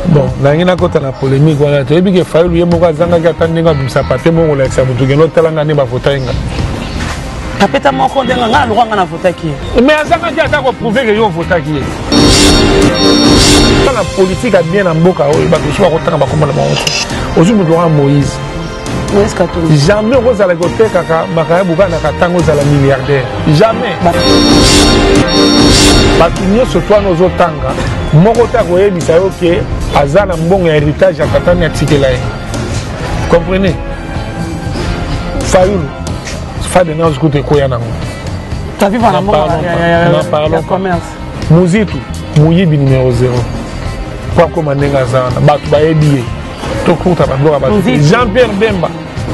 Bon, nangi na kota na polémique wana to ebike Fayulu ye moko azanga ki atandenga bimsa pate moko la eksa mutu geno talanga ne ba votainga. Kapeta moko ndenga nga lokanga na votaki. Mais azanga ki atako prouver que yo votaki. La politique a bien en mboka oyo ba ko kotanga ba komona bango. Ozu mutu wa Moïse. Moïse Katumbi. Jamais ozala kote kaka makaya bukana katango zala milliardaire. Jamais. Batunyo surtout nos otanga. Moko ta ko yebisa yo ke azala mbongo ya héritage ya katani atikela ye. Comprenez? Fayulu. Fade na uzikute koya nango. Ta vivre en amour ya commerce. Muzitu, muyibi numéro 0. Kwa komandenga zana, batu baebiye. Tokuta badloka batu. Jean-Pierre Bemba,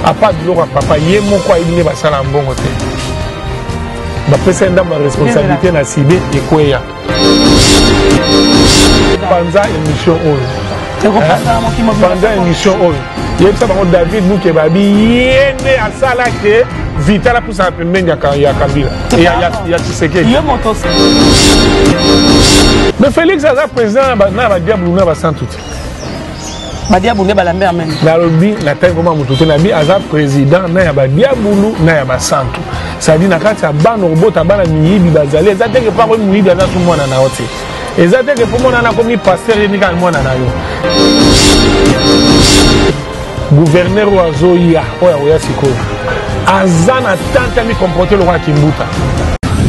a pas de droit papa, yé moko aibine basala mbongo te. Bapesa ndamba responsabilité na Sibé et Kweya. Panza émission 11. Panza émission 11. Il y a David Mouké Babi, yéné à ça là que Vitala pour sa pembeni ya Kabila. Et il y a Tshisekedi. Mais Félix Aza président na diable na ba sans tout. Ba diable ne ba la mère même. Na lobi na taille comment mututo na bi Aza président na ya ba diable na ya ba santu. Ça dit na kati ya bano robota bana miyibi bazali eza teke pa ko miyibi aza tout mwana na oti. Eza teke po mwana na komi pasteur ni kan mwana na yo. Gouverneur Wazoya oya sikoyo. Azana tanta mi comporter le roi Kimbuta.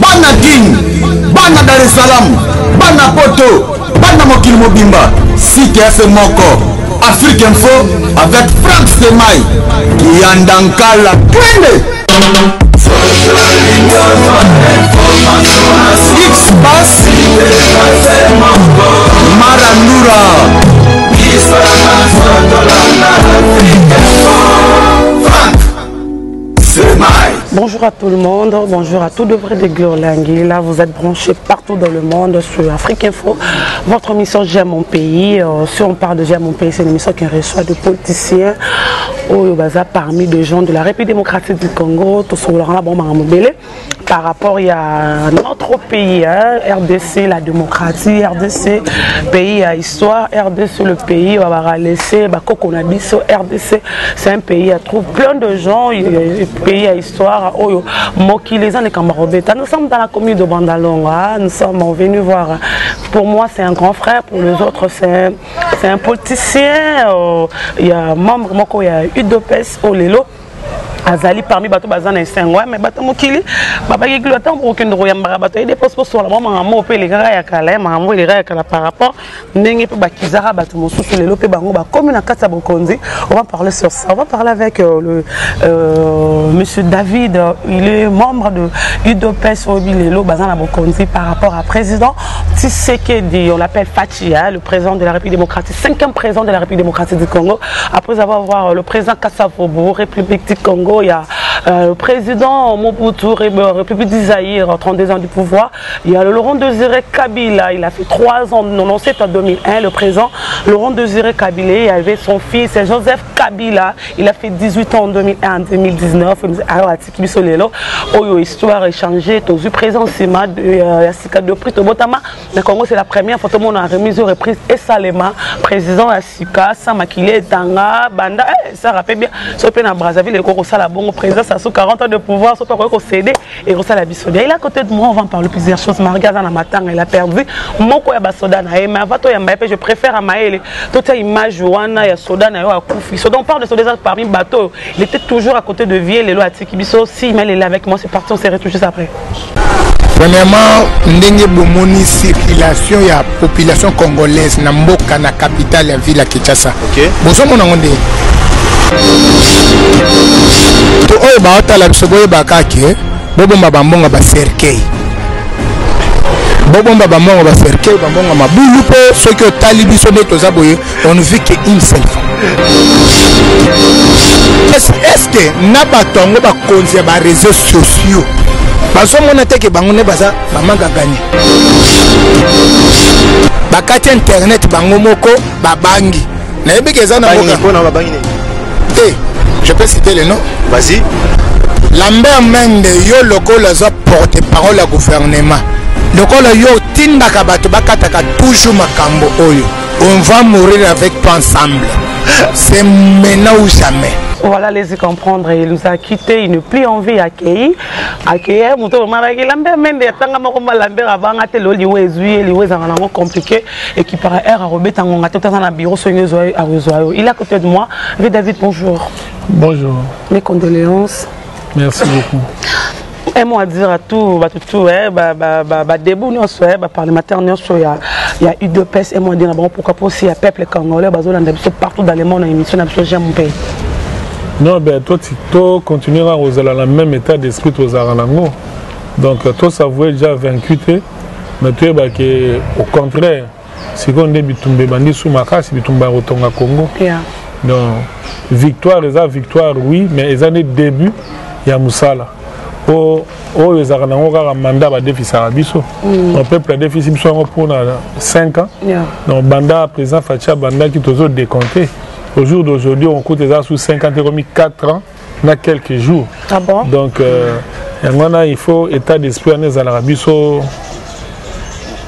Bana Guine, Bana Dar es Salaam, Bana Poto, Bana Mokil Mobimba, CTF Moko, Afrique Info avec Franck Semaï, Yandankala, Twende. X-Bass, Marandura. Bonjour à tout le monde, bonjour à tous de vrais de Glorlangui. Là, vous êtes branchés partout dans le monde sur Afrique Info. Votre émission J'aime mon pays. Si on parle de J'aime mon pays, c'est une émission qui reçoit des politiciens au bazar parmi des gens de la République démocratique du Congo, tout sur le par rapport à notre pays, hein, RDC, la démocratie, RDC, pays à histoire, RDC, le pays, on va laisser, RDC, c'est un pays qui trouve plein de gens, pays à histoire, Moki, les gens de Camarobeta. Nous sommes dans la commune de Bandalonga, nous sommes venus voir. Pour moi, c'est un grand frère, pour les autres, c'est un politicien. Il y a un membre, il y a UDPS, Olelo. Azali parmi bateau bazan et sengwa mais bateau mokili baba yeglo tant pour aucune royamba bateau et des postes sur la maman mo pe les gars ya kala maman les gars kala par rapport ndenge pe bakizara bateau mosusu lelo pe bango ba comme na kata bokonzi. On va parler sur ça, on va parler avec le monsieur David, il est membre de UDPS Obilelo bazan la bokonzi par rapport à président Tshisekedi, on l'appelle Fatia, le président de la République démocratique, 5e président de la République démocratique du Congo après avoir voir le président Kassavobo, République du Congo. Il y a le président Mobutu, République d'Isaïr, 32 ans du pouvoir. Il y a le Laurent Désiré Kabila, il a fait 3 ans, 97 en 2001. Le président Laurent Désiré Kabila, il avait son fils Joseph Kabila, il a fait 18 ans en 2001, en 2019. Histoire échangée, tous les présidents Sima, de prix de Botama. Le Congo, c'est la première fois que tout le monde a remis aux reprises et Salema, président Asika, Samakile, Tanga, Banda, ça rappelle bien, ce pays à Brazzaville, le Congo, ça la bonne président, ça sous 40 ans de pouvoir, ça peut céder et ça la bisodia. Il est à côté de moi, on va en parler plusieurs choses. Margaza na matin, il a perdu. Mon quoi ya soda na mais avant toi je préfère à Maël. Toute image wana ya soda na yo a Koufi. So donc on parle de soda parmi bateau. Il était toujours à côté de Vie, les lois à Tikibiso. Si il est là avec moi, c'est parti, on s'est retrouvé juste après. Premièrement, ndenge bomoni circulation ya population congolaise na mboka na capitale ya ville ya Kinshasa. OK. Bozo mona ngonde. To oyo ba otala biso boye bakake bobomba bambonga ba cercueil. Bobomba bambonga ba cercueil bambonga mabulu po soki otali biso de toza boye on ne vit que une seule fois. Est-ce que na batongo ba konzi ba réseaux sociaux baso mona teke bango ne baza bamanga gagné. Bakati internet bango moko babangi. Na yebeke za na mboka. Je peux citer le nom. Vas-y. Lambert Mende yo lokola za porte-parole à gouvernement. Lokola yo tindaka bato bakataka toujours makambo oyo. on va mourir avec toi ensemble. C'est maintenant ou jamais. Voilà, laissez comprendre, il nous a quittés, il n'a plus envie d'accueillir. Accueillir, il compliqué et qui par ailleurs a rebattu un bureau il est à côté de moi. David, bonjour. Bonjour. Mes condoléances. Merci beaucoup. Un mot à dire à tout, debout, parlementaire, il y a eu deux pèses. Un mot à dire pourquoi pas aussi il y a peuple congolais, partout dans le monde, dans l'émission, j'aime mon pays. Non, ben toi, tu continueras dans le même état d'esprit aux Aranango. Donc, toi, ça vous est déjà vaincu, mais tu es que, au contraire, si on est bitumbe bandi sous ma casse, bitumba rotonga Congo. Donc, victoire, oui, mais ils ont des débuts, il y a Moussala. Oh, les Aranango ont un mandat de déficit à Bisso. Le peuple a déficit pour 5 ans. Donc, Banda, président Fatia Banda qui est toujours décompté. Au jour d'aujourd'hui, on coûte déjà sous 50 € 4 ans, dans quelques jours. Ah bon? Donc, il faut état d'esprit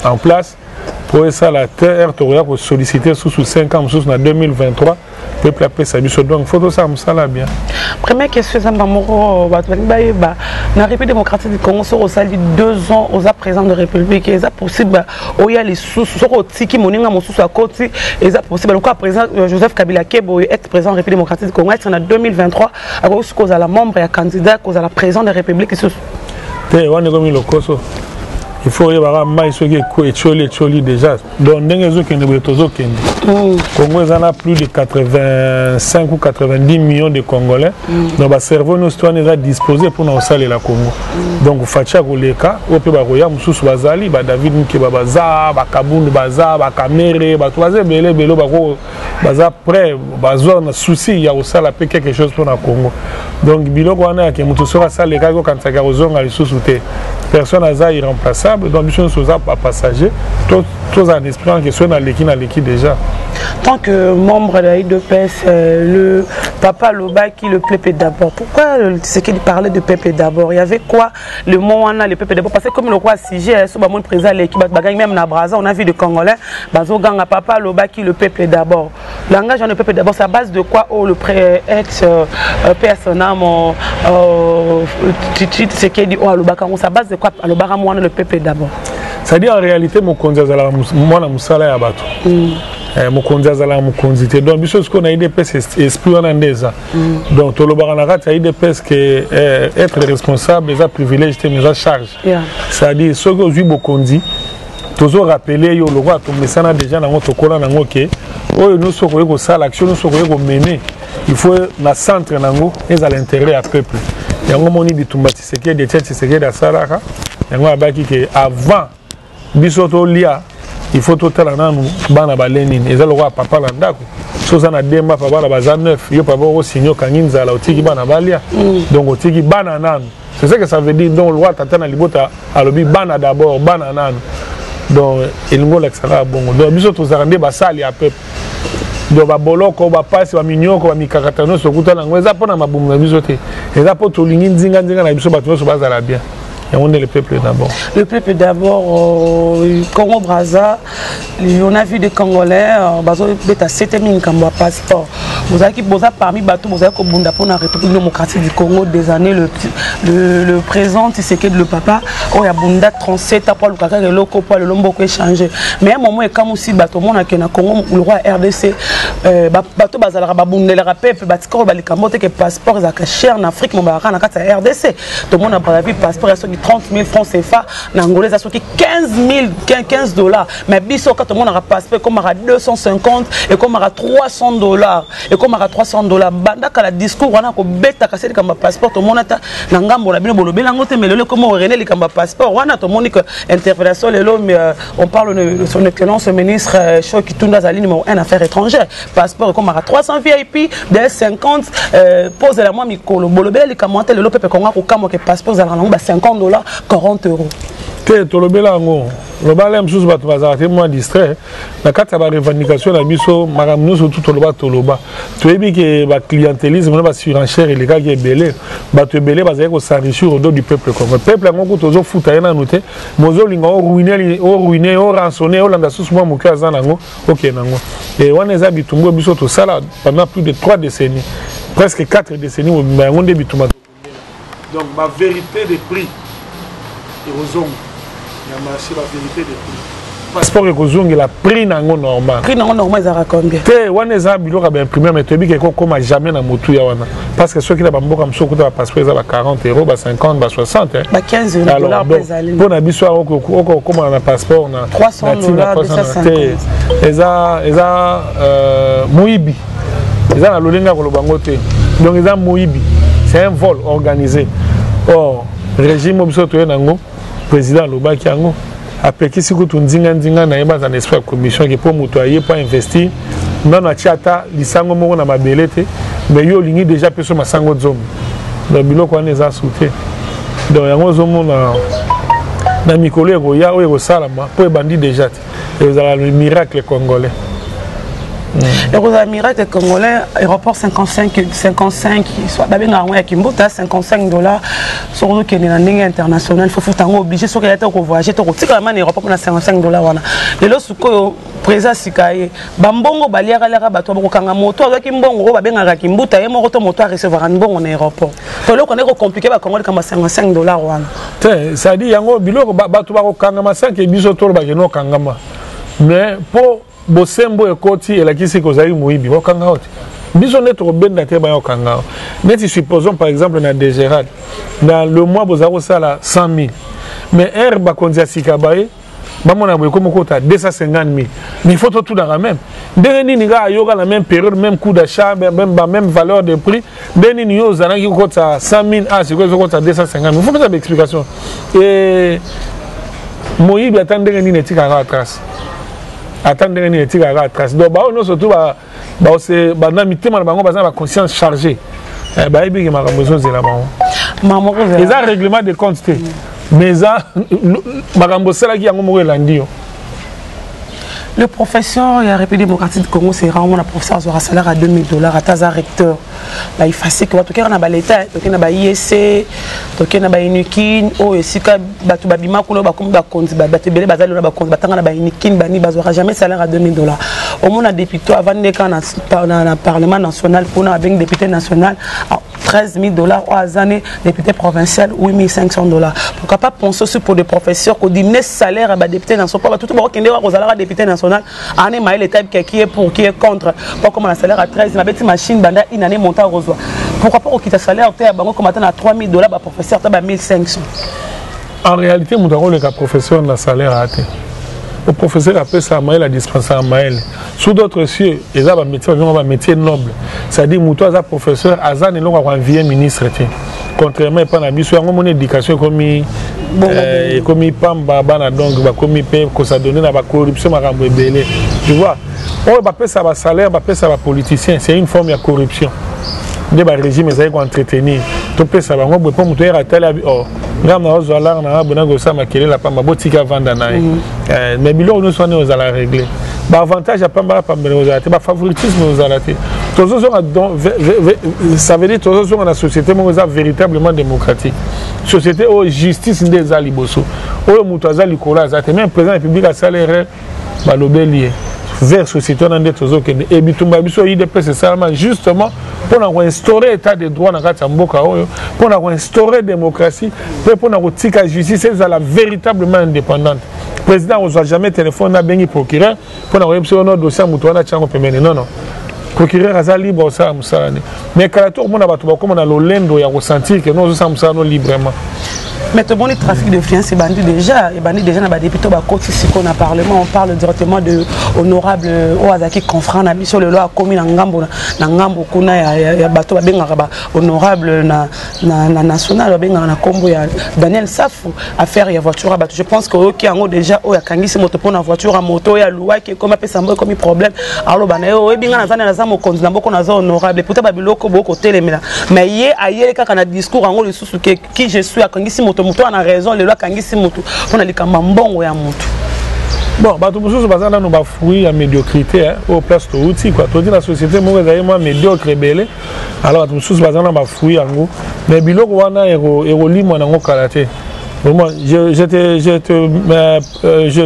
en place pour ça la terre pour solliciter sous 5 ans, sous 2023. Peuple après ça, donc faut ça ça bien. Première question, c'est dans la République démocratique du Congo, sur 2 ans aux président de la République, est-ce possible où il y a les sous qui moninga mon sous à côté, est-ce possible quoi président Joseph Kabila Kebo être président de la République démocratique du Congo en 2023 à cause à la membre et à candidat cause à la président de la République il faut y avoir maïs qui est déjà. Donc, Congo a plus de 85 ou 90 millions de Congolais. Donc, le cerveau nous est disposé pour nous saler la Congo. Donc, Fatia Goleka, Opebaroya, Moussous Bazali, David Moukebaza, Bakabundu Baza, Bakamere, Batoise, Bele, Belo, Baza prêt, Baza, on a souci, il y a aussi quelque chose pour le Congo. Donc, Biloko, on a que Moussous Sale, quand ça a les sous-soutés. Personne n'a irremplaçable, donc nous sommes pas passagers, tous en espérant que ce soit l'équipe déjà. Tant que membre de la IDPS, le papa Loba qui le peuple d'abord, pourquoi c'est qu'il parlait de peuple d'abord? Il y avait quoi le mot on a le peuple d'abord? Parce que comme le roi Sigé, sur le président l'équipe, même na Brazza, on a vu de Congolais, Bazoganga papa Loba qui le peuple d'abord. L'engagement du peuple d'abord, c'est à base de quoi le ex-personnel, c'est qu'il dit c'est à base de quoi le peuple d'abord? C'est-à-dire en réalité, mon conduit à la Moussala et à Batou. Mon conduit à la Moukonzité. Donc, ce qu'on a IDPS esprit en Andesa. Donc, tout le baranarat, il y a IDPS que être responsable, les privilèges, les charges. C'est-à-dire, ce que j'ai Bokondi, toujours rappelé, le roi, tout le monde déjà dans notre colonne, nous sommes ça, l'action, nous sommes mener. Il faut dans centre, et à l'intérieur du peuple. Il y a un moment où c'est qui est des têtes, c'est qui est de Saraka. Il y a un moment avant. Bisoto lia il faut total nanu bana balenine eza lokwa papa la ndako soza na demba papa la baza 9 yo papa o signo kanginza la otiki bana balia donc otiki bana nanu c'est ça que ça veut dire donc loi tata na libota alobi bana d'abord bana nanu donc il ngol extra bongo donc bisoto zarande basali a peuple donc ba boloko ba pasi ba minyoko ba mikakatano sokuta na ngweza pona mabumu na bisote eza po tolingi nzinga na biso bato so bazala bien. Et on est le peuple d'abord. Le peuple d'abord, Congo Brazza, on a vu des Congolais, c'était un passeport. Vous avez parmi Batou, vous avez pour la République démocratique du Congo des années, le présent, c'est que le papa, il y a Bunda 37 pour le caca, le loco, pour le lombo qui échangé. Mais à un moment, comme aussi Batou, mon a Congo, le roi RDC, Batou Bazala, Babunde, le peuple, Batiko, Balikamote, que passeport, est cher en Afrique, mon baran, à RDC. Tout le monde a pas vu passeport, 30 000 francs CFA, l'Angolais a sorti 15 $. Mais biso, quand tout le monde a passé, comme à 250 et comme à 300 $. Et comme à 300 $. Banda, quand le discours, on a un bête à casser comme passeport, tout le monde a n'angam, bien bolobé, l'angote, mais le comment René, les comme passeport, on a tout le monde que interpellation, on parle de son excellence ministre, qui tourne dans la ligne numéro 1 affaires étrangères. Passeport, comme à 300 VIP, des 50, pose la moi, Mikolo, bolobé, les commentaires, le peuple qu'on a au Camo, que passeport, 50 $. 40 €. te tolobela ngo loba lem sous bato bazarate moi distrait na kata ba revendication na biso makamno surtout toloba toloba toyebi ke ba clientélisme na ba surenchère et les gars qui belé bato belé bazali ko s'enrichir au dos du peuple congolais peuple ngo tozo futa yana noté mozo linga o ruiner o rançonner o landa sous moi moka za nango OK nango et wana za bitumbo biso to sala pendant plus de 3 décennies presque 4 décennies ba ngonde bituma donc ma vérité des prix et aux marché la vérité des prix. Passeport et kozongi la prix nango normal. Prix nango normal ça combien? Te wana za biloko ba imprimer mais tobi ke comme jamais na motu ya wana. Parce que ceux qui na bamboka msoko ta passeport za ba 40 €, ba 50, ba 60 hein. Ba 15 $ pesali. Pour na biso oko comme na passeport na 300 $, 250. Eza Moibi. Eza na lolinga ko lobango te. Donc eza Moibi. C'est un vol organisé. Or régime biso to nango président Lobaki yango après qui si kutu ndinga na yeba za esprit commission qui pour muto aye pas investir non na tiata lisango moko na mabele te mais yo lingi déjà peso masango zom donc biloko wana eza sauté donc yango zomo na mikolo ego ya o ego salama po ebandi déjà te ezala le miracle congolais. Et vous avez miracle congolais, aéroport 55, soit d'abord à Kimbuta, $55. Sur le Kenya international, il faut obligé sur les voyager, tu sais quand même aéroport pour $55. Les lots sous présent sikaye, bambongo baliara la rabato bokanga moto avec mbongo babenga Kimbuta et moto moto recevoir un bon en aéroport. To lo connaît compliqué ba Congolais comme $55 wana. Ça dit yango biloko bato ba kanga ma 5 et biso tolo ba geno kangama. Mais pour bosembo ekoti elakisi kozali moyibi okanga oti biso neto benda te ba okanga neti supposons par exemple na Dégérade dans le mois bozako sala 100 000 mais ba kondia sikabaye ba mona boye comme kota 250 000 mais il faut tout dans la même ndeni ni ga yoga la même période même coût d'achat même valeur de prix ndeni ni yo zana ki kota 100 000 ah c'est quoi kota 250 000 il faut faire une explication et moyibi attendre ni netika ga trace attendre ni etika ga trace donc ba on surtout ba c'est ba na mitema na bango ba conscience chargée ba ebi ke makambo zo zela bango maman les règlement de compte mais ça makambo sala ki yango mo elandi yo. Le professeur, il y a République démocratique du Congo, c'est vraiment un professeur qui a un salaire à $2000, à Taza recteur. Là, il fait que tu as l'État, tu as l'IEC, tu as l'INUKIN, tu as Bima, tu as jamais salaire à $2000. Au moins, un député, avant de dans le Parlement national, pour un député national, $13 000 aux années, député provincial, $8 500. Pourquoi pas penser aussi pour des professeurs qui diminuent salaire à député national, tout le monde qui est député national. Année maïle type qui est pour qui est contre pas comme un salaire à 13 ma petite machine banda une année montant reçoit pourquoi pas quitter salaire à bango comme attendre à $3000 ba professeur ta ba 1500 en réalité mon rôle est professeur na salaire à té le professeur appelle ça maïle à dispenser maïle sous d'autres cieux et ça va métier noble c'est-à-dire muto za professeur azan et longa envier ministre té contrairement pas na biso yango mon éducation comme pamba bana donc ba comme pe ko ça donner na ba corruption makambo ebele tu vois on va payer ça ba salaire ba payer ça ba politicien c'est une forme de corruption de ba régime ça ko entretenir to payer ça ba ngo pour muto era tala oh ngam na ozola na bona go ça makele la pamba botika vanda na mais bilo nous sont aux ala régler ba avantage à pamba aux ala ba favoritisme aux ala ça veut dire que dans la société est véritablement démocratique. Société où justice des aliboso, où mutuaza likola, même président de la République a salaire, balobelier. Vers société on a des choses que et bitumba biso IDP c'est seulement justement pour instaurer état de droit dans kati mboka oyo pour instaurer démocratie pour tika justice c'est la véritablement indépendante. Président on n'a jamais téléphone na bengi procureur pour na yebso no dossier mutuana chango pemene non. Procureur a libre ça musane mais quand tout le monde a battu comme on a l'olendo ya ressentir que nous ça musane librement. Mais tout le monde est trafic de finances c'est bandit déjà et bandit déjà na député ba côté si qu'on a parlement on parle directement de honorable Oazaki confrant na biso le loi commis na ngambo kuna ya bato ba benga ba honorable na national ba benga na kombo ya Daniel Safu affaire ya voiture bato je pense que OK yango déjà o ya kangisi moto pour na voiture à moto ya loi qui comme pesa mbo comme problème alors bana yo binga na zana na za mo konzi na mboko na za honorable peut-être ba biloko boko telemela mais ye ayele kaka na discours yango le susu qui je suis à kangisi moto moto moto ana raison le loi kangisi moto pona likamba mbongo ya moto. Bon, bato mosusu baza nanu ba fruit ya médiocrité au place to outil quoi. To dit la société mo ezali moi médiocre belé. Alors bato mosusu baza na ba fruit yango. Mais biloko wana ero limwa nango kalaté. Moi, je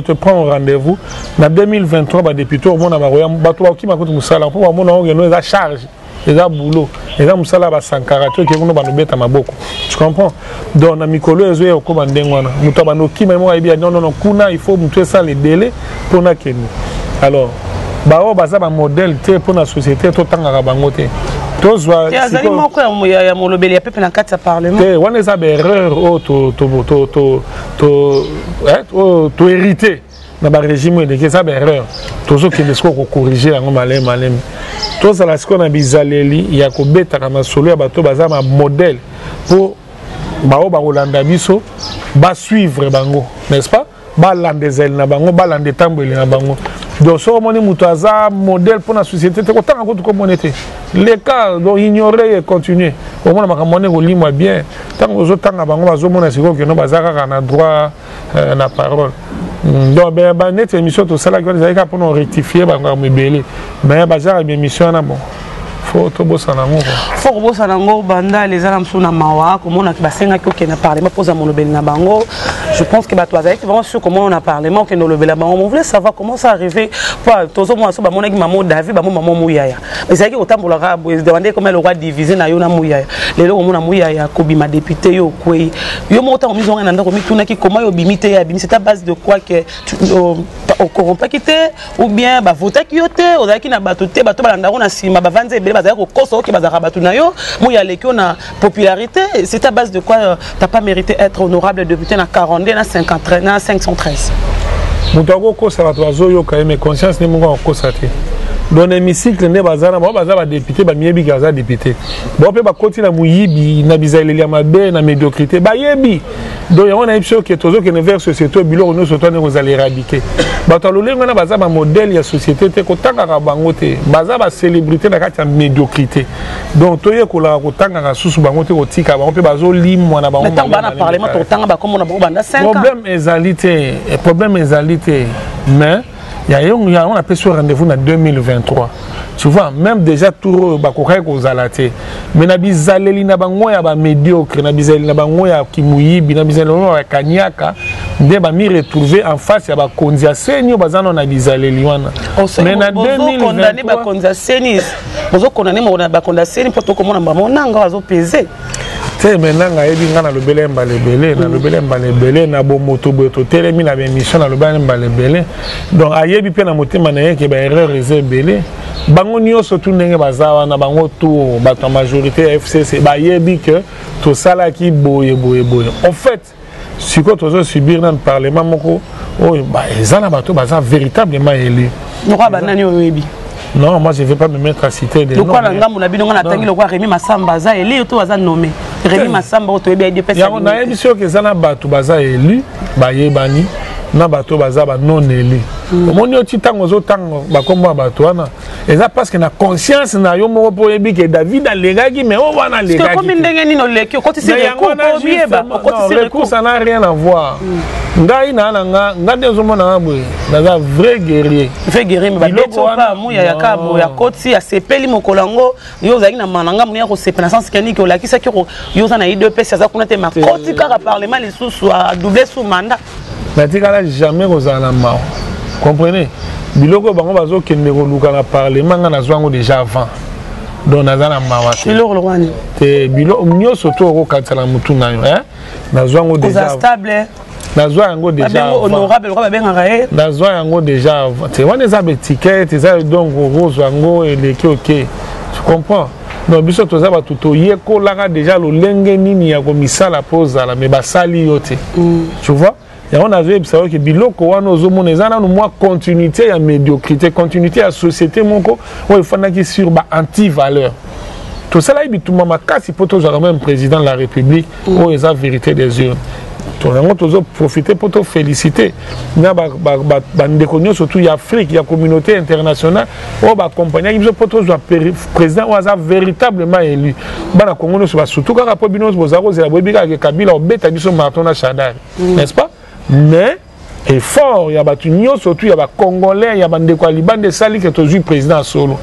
te prends au rendez-vous. En 2023, bah, député au monde à Maroya, bato qui m'a coûté musala. Pour moi, on a charge, les a boulot, les a musala ba sankarato qui vont nous mettre à ma boko. Tu comprends? Donc, na mikolo ezoe au commandé ngwana. Mutabano qui m'a dit non kuna il faut mutuer ça les délais pour na keni. Alors, bah on basa ba modèle té pour la société tout temps à bangoté. Il y a des gens qui ont été dans le Parlement. Il y a des erreurs qui ont hérité dans le régime. Il y a des erreurs qui ont corrigé. Tout ça, ce qu'on a dit, il y a un modèle pour suivre, n'est-ce pas? Donc, si on a un modèle pour la société, c'est autant que communauté. Les cas doivent ignorer et continuer. Au moins, on a bien. Tant que nous avons droit à la parole. Donc, cette émission, tout ça, pour nous rectifier, mais une émission, faut que Sanango banda les armes sont na mawa comment on a basenga qui na parlement pose mon lobel na bango. Je pense que bato avec vraiment sûr comment on a parlement que no lobel na bango. On voulait savoir comment ça arrivé pour tozo mo so ba monaki maman David ba maman Mouyaya. Mais c'est que autant pour le demander comment le roi divisé na yo na Mouyaya. Les logo na Mouyaya ko bima député yo kwe. Yo mo autant mizo na ndako mituna ki comment yo bimité ya bimi c'est à base de quoi que au corrompu quitté ou bien ba voter ki yo té o daki na bato té bato ba ndako na sima ba vanze bazaka ko koso ki bazaka bato na yo mo ya leki na popularité c'est à base de quoi t'as pas mérité être honorable député na 42 na 53 na 513 mutako ko ça va tozo yo quand même conscience ne mo ko ça té dans l'hémicycle ne bazana ba député ba miebi gaza député bon pe ba koti na muyibi na bizaileli ya mabe na médiocrité ba yebi donc on a une que tozo que ne vers société bilo nous surtout ne vous allez éradiquer bato lolengo na baza ba modèle ya société te ko tanga ka bango te baza ba célébrité na kati ya médiocrité donc toye ko la ko tanga ka susu bango te ko tika bango pe bazo limwa na bango mais tant bana parlement to tanga ba comme na bango banda 5 ans problème ezalité mais on a fait ce rendez-vous en 2023. Tu vois, même déjà tout le zalate. Mais na bizaleli na bango ya ba médiocre, na bizaleli na bango ya kimuyibi, na bizaleli na kanyaka, nde ba mi retrouver en face ya ba kondia senyo bazana na bizaleli wana. Mais na 2023 condamné ba kondia seni. Bozo condamné ba kondia seni pour to komona ba monanga bazo peser. C'est maintenant na le belé mbalebele na le belé mbalebele na bo moto boto telemi na émission na le belé mbalebele donc ayebi pe na motema na yeke ba erreur ezebele bango nyonso tout ndenge bazawa na bango tout bato majorité FCC ba yebi que tout ça là qui boye en fait si quoi tozo subir dans le parlement moko oh ba ezana bato baza véritablement élu nora banani oyebi. Non, moi je ne vais pas me mettre à citer des noms. Pourquoi le roi Rémi Massamba est élu ou nommé Rémi Massamba est élu. Il y a une émission qui est élu, Bayebani, na bato baza non élu. Omoni oti tango zo tango bakomba bato wana. Eza parce que na conscience na yo moko po yebi que David alégaki mais on wana alégaki. Parce que comme ndenge ni no leki okoti si recours po bieba, okoti si recours ça n'a rien à voir. Ngai na nga ngade zo mona ngabwe. Na vrai guerrier. Vrai guerrier mais babeto pa muya ya kabo ya koti ya sepeli mokolango yo zaki na mananga muya ko sepena sans keni ko lakisa ki yo za na IDP ça kuna te makoti kaka parlement les sous a doubler sous mandat. Mais tu n'as jamais osé la mort. Comprenez? Biloko bango bazo kende ko luka na parlement nga na zwango déjà avant. Donc na za na mawa. Biloko lwani. Te biloko nyoso to ko katala mutu na yo, hein? Na zwango déjà. Stable. Na zwango déjà. Honorable roi benga ye. Na zwango déjà. Te wana za betiquette, za donc rose wango et les OK. Tu comprends? Donc biso to za ba tuto yeko laka déjà lo lenge nini ya ko misala poza la me basali yote. Tu vois? Et on avait observé que biloko wana ozomona ezana no moi continuité ya médiocrité, continuité ya société moko o ifana ki sur ba anti valeur. tout ça là il tout mama kasi pour toujours même président de la République où ils a vérité des urnes tout le monde toujours profiter pour te féliciter na ba surtout y Afrique y a communauté internationale où ba accompagner ils pour toujours président où a véritablement élu bana Congo no surtout quand rapport binos bozaro zela bobika ke Kabila obeta biso Martona Shadari n'est-ce pas mais effort, il y a surtout il y a Congolais, il y a des Liban de Sali qui est toujours président solo.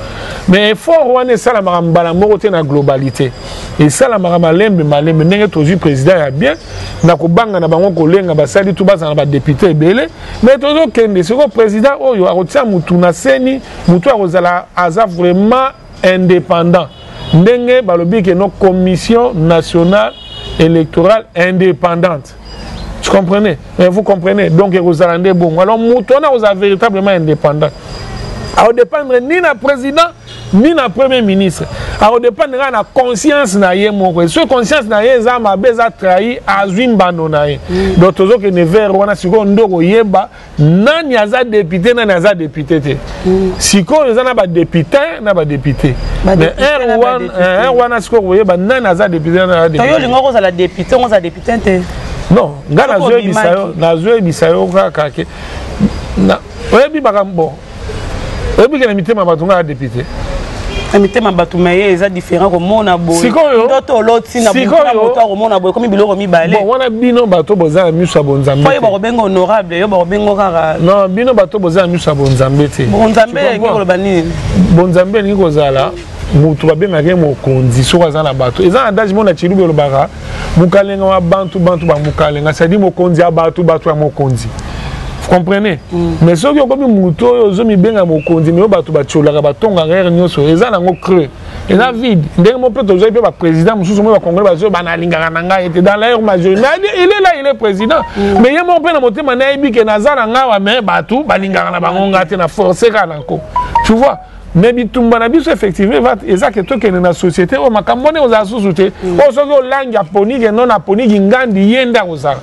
Mais effort, on est ça la maramba la globalité. Et ça la maramba lembe malembe n'est toujours président il y a bien. Na kubanga na bango kolenga basali tout bas na député belé. Mais toujours kende ce président oh yo arotia mutu na seni mutu arozala aza vraiment indépendant. Ndenge balobi que nos commission nationale électorale indépendante. Tu comprenez? Mais vous comprenez? Donc, vous allez bon. Alors, Moutona, vous êtes véritablement indépendant. Alors, dépendre ni na président, ni na premier ministre. Alors, dépendre de la conscience na yé mon. Ce conscience na yé, ça m'a beza trahi à Zwin Bandonaye. Donc, toujours que ne verre, on a si on doit yéba, nan yaza député, nan yaza député. Si on a pas député, n'a pas député. Mais un roi n'a pas yéba, nan yaza député, nan yaza député. On a député, on a député. Non, nga na zoe bisayo kake na oyebi bakambo oyebi ke na mitema bato nga député na mitema bato maye eza différent komona boye sikoyo ndoto loti na moto komona boye komi biloko mibale bon wana bino bato boza miso bonzambe oyo bakobenga honorable yo bakobenga kaka non bino bato boza miso bonzambe te bonzambe ngikoloba nini bonzambe ngikozala mutu babengaka mokonzi soko aza na bato eza na daji mona chilubi olobaka mukalenga wa bantu ba mukalenga c'est-à-dire mokonzi ya bato ya mokonzi vous comprenez mais soki okomi mutu oyo ozomibenga mokonzi mais oyo bato batiolaka batongaka ere nyonso eza nango creux eza vide ndenge mo mpe tozoi mpe baprésident mosusu moi bacongolais bazoyo banalingaka na ngai ete dans l'air majorité mais il est là il est président mais ye moko mpe na motema nayebi ke naza na ngawa mais bato balingaka na bango nga te na force kaka nanko tu vois mais bitumba na biso effectivement eza ke to kene na société o makambone oza susute o soki olangi aponi ke non aponi ngandi yenda oza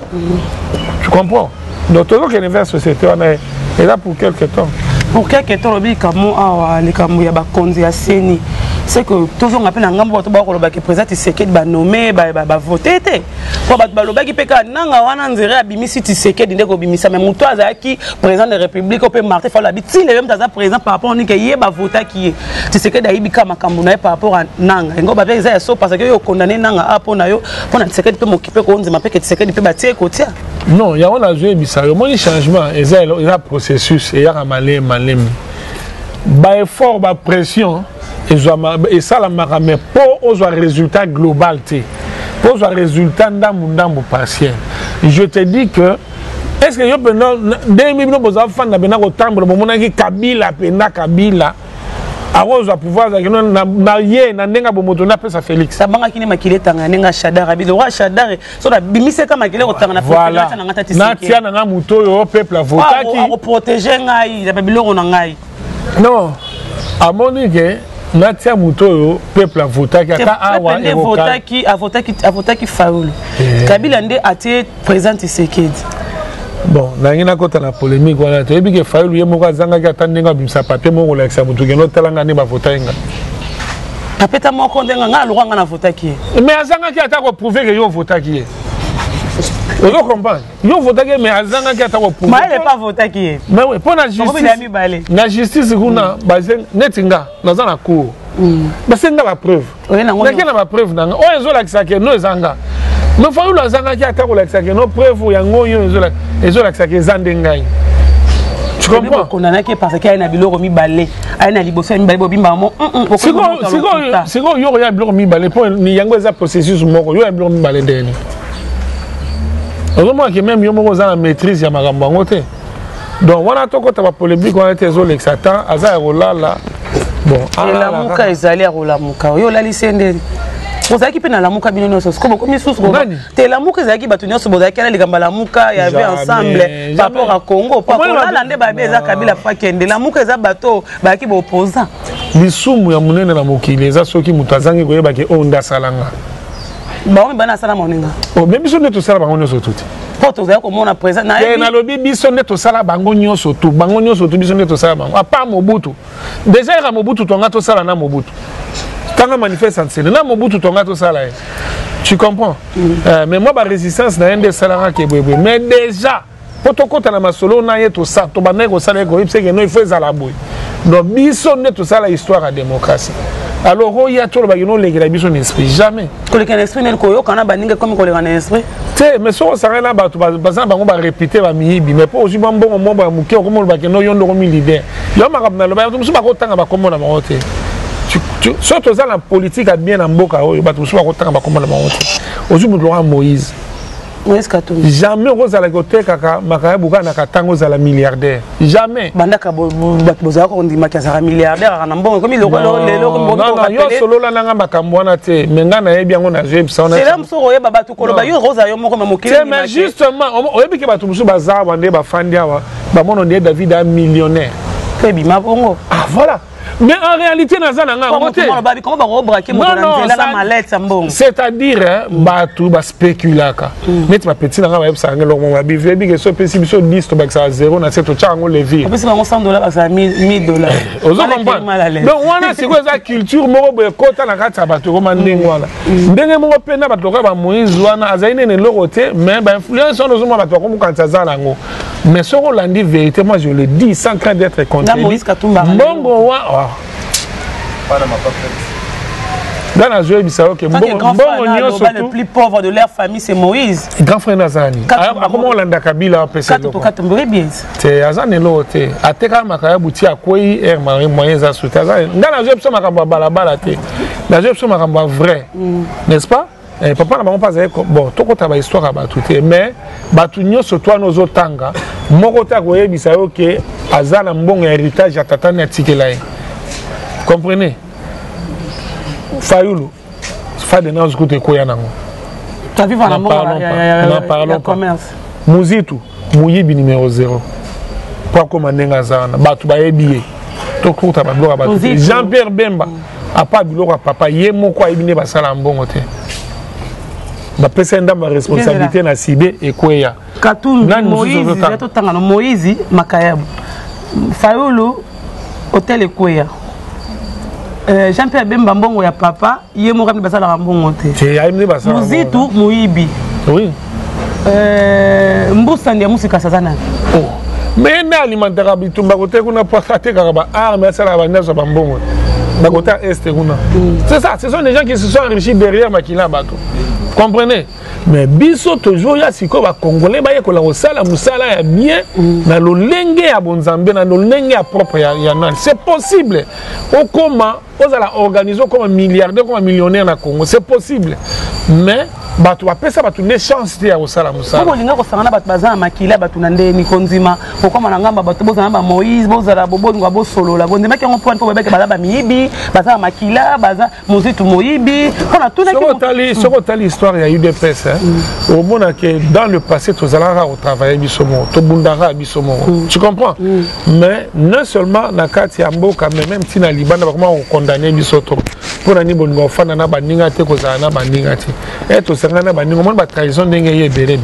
tu comprends donc to kene vers société on est là pour quelque temps lobi kamo awa le kamo ya bakonzi ya seni c'est que toujours on appelle un gambo to ba ko lobaki président Tshisekedi ba nommé ba voter te ko ba balobaki peka nanga wana nzere abimisi Tshisekedi ndeko bimisa mais muto azaki président de la République pe Martin Fayulu biti le même taza président par rapport ni ke ye ba voter ki Tshisekedi ayibika makambo na par rapport à nanga ngo ba eza so parce que yo condamné nanga apo na yo pona Tshisekedi pe mokipe ko nzima pe ke Tshisekedi pe batie ko tia non ya on a joué bisayo moi changement eza processus et ya malem ba effort ba pression et ça la marame pour aux résultat global pour aux résultat ndambu partiel je te dis que est-ce que yo pendant 2000 boza fanda bena ko tambo bomona ki Kabila pena Kabila aroza pouvoir na ye na ndenga bomoto na pesa Félix sabanga kini makile tanga nenga Shadara bido wa Shadara so da bimise kama makile ko tanga na population na ngata tisiki na tia na muto yo peuple a voté qui a protéger ngai ya biloko na ngai non à monique natia muto peuple a voté qui aka awa a voté qui Fayulu Kabila nde atie président Tshisekedi bon nangina kota na polémique wana to yebi ke Fayulu ye moko azanga ki atandenga bimisa papier moko la kisa mutu keno talanga ne ba voter nga papeta moko ndenga nga lokanga na voter ki mais azanga ki atako prouver que yo voter ki vous comprenez? Yo voté mais azanga ki atako prouver mais elle pas voter ki mais oui pour la justice na justice kuna baze netinga naza na cour basenga ba preuve na ba preuve nanga o ezo la kisa ke no ezanga mais Fayulu azanga ki atako la kisa ke no preuve ya ngoyo ezo la kisa ke zandengai tu comprends condamné parce qu'il y a na biloko mibale ay na liboso mibale bobimba mo siko yo ya biloko mibale pour ni yango eza processus moko yo ya biloko mibale deni heureusement que même yo moko za na maîtrise ya makambo yango te donc wana tokota ba polémique wana te ezo l'exatan aza rolala bon ala muka ezali rolamuka yo lali sende bozaki pe na lamuka bino nyonso sikobo komi susu te lamuka ezaki bato nyonso bozaki na ligamba lamuka ya ve ensemble par rapport à Congo pa kolala nde babe eza Kabila pa kende lamuka eza bato baki ba opposant lisumu ya munene na mokili eza soki mutu azangi koyeba ke onda salanga baomi bana sala moninga o même biso nde tosala bango nyonso tuti po tozali komona président na lobi biso nde tosala bango nyonso tu biso nde tosala bango apa Mobutu déjà era Mobutu tonga tosala na Mobutu Tant manifeste c'est là mon bout tout ton gâteau ça là. Tu comprends? Mais moi ma résistance n'a rien de salariat qui est bébé. Mais déjà pour ton compte à la solo na tout ça, to ba nego ça il faut ça la boy. Donc biso ne tout ça la histoire à démocratie. Alors il y a tout le bagino les biso n'esprit jamais. Collègue esprit ne koyo kana baninga comme collègue en esprit. Mais ça ça là ba tout ba bango ba répéter ba mihibi mais pas aussi bon mo ba muke ko mo ba ke no yondo ko mi leader. Yo ma na lo ba tout so ba ko tanga ba ko mo na maote. Surtout ça la politique a bien en boka o ba tout so ba ko tanga ba ko mo na maote. Aujourd'hui Laurent Moïse. Jamais Rosa la côté kaka makaya buka na katango za la milliardaire. Jamais. Bandaka boza ko ndima kazara milliardaire na mbongo comme le non yo solo la nanga makambwana te menga na yebi yango na jeb ça on a. C'est là mso yeba batu ko ba yo Rosa yo moko mamokile. Mais justement oyebi ke batu musu bazar bande ba fandi awa ba mono ndé David un millionnaire. Pebi mabongo. Ah voilà. Mais en réalité, c'est-à-dire, tu vas spéculer. Mais tu vas petit, tu vas vivre, tu vas 10, tu vas 0, tu vas 0, tu vas 100 $, ça 1000 $. Donc, on a c'est culture, mais ce qu'on dit vérité, moi je le dis sans crainte d'être contredit. Dans la joie, le plus pauvre de leur famille, c'est Moïse. Grand frère Nazani. Comment on l'a Kabila PC? C'est Azan et l'autre. A Teka Makaya Bouti à quoi est moyen à soutenir. Dans la joie, c'est ma balabala. La joie, c'est ma vrai. N'est-ce pas? Papa n'a pas bon, tout le monde histoire à battre, mais Batunio sur toi nos autres tanga, Mokota Goye Bisao que Azan a un bon héritage à Tatane Tikelaï. Comprenez? Fayoulou, fa de nos côtés Koyanango. Tu as vu vraiment le commerce. Mouzitou, Mouyibi numéro 0. Pas comme un Nengazana, Batu Baebié. Tout le monde a battu. Jean-Pierre Bemba, a pas de l'eau à papa, Yemo quoi, il n'est pas ça en bon côté. Ma personne ma responsabilité na Sibé et Kouya. Katum Moïse, j'ai tout le Moïse, Makayabu. Fayoulou, hôtel et Kouya. Jean-Pierre Bemba Mbongo ya papa, Yemo Rambi Basala Rambongo. C'est Aïmné Basala. Mouzitou, Mouibi. Oui. Mboussandi ya Moussika Sazana. Oh. Mais na alimentaire bitumba côté kuna portaté karaba mais ça la bande ça bambongo. Bagota est c'est ça, ce sont des gens qui se sont enrichis derrière Makila Bato. Comprenez? Mais biso toujours ya siko ba congolais ba yekola osala musala ya bien na lolenge ya bonzambe na lolenge ya propre ya nan. C'est possible. Au comment osala organiser comme un milliardaire comme un millionnaire na Congo, c'est possible. Mais bato apesa bato ne chance te ya osala musala. Ko linga ko sangana bato bazana Makila bato na ndeni konzima ko koma na ngamba bato bozana ba Moïse bozala bobo ngwa solola bonzima ki on point ko bebeke bala ba miyibi bazana Makila baza Mozitu Moyibi on a tout les histoire ya UDPS au monde que dans le passé tous allons au travail bisomo to bundara bisomo tu comprends mais non seulement na kati ya mboka mais même tina libanda comment on condamner bisoto pour ani bongo fana na baninga te ko za na baninga te et to sangana baninga mon ba trahison ndenge ye belé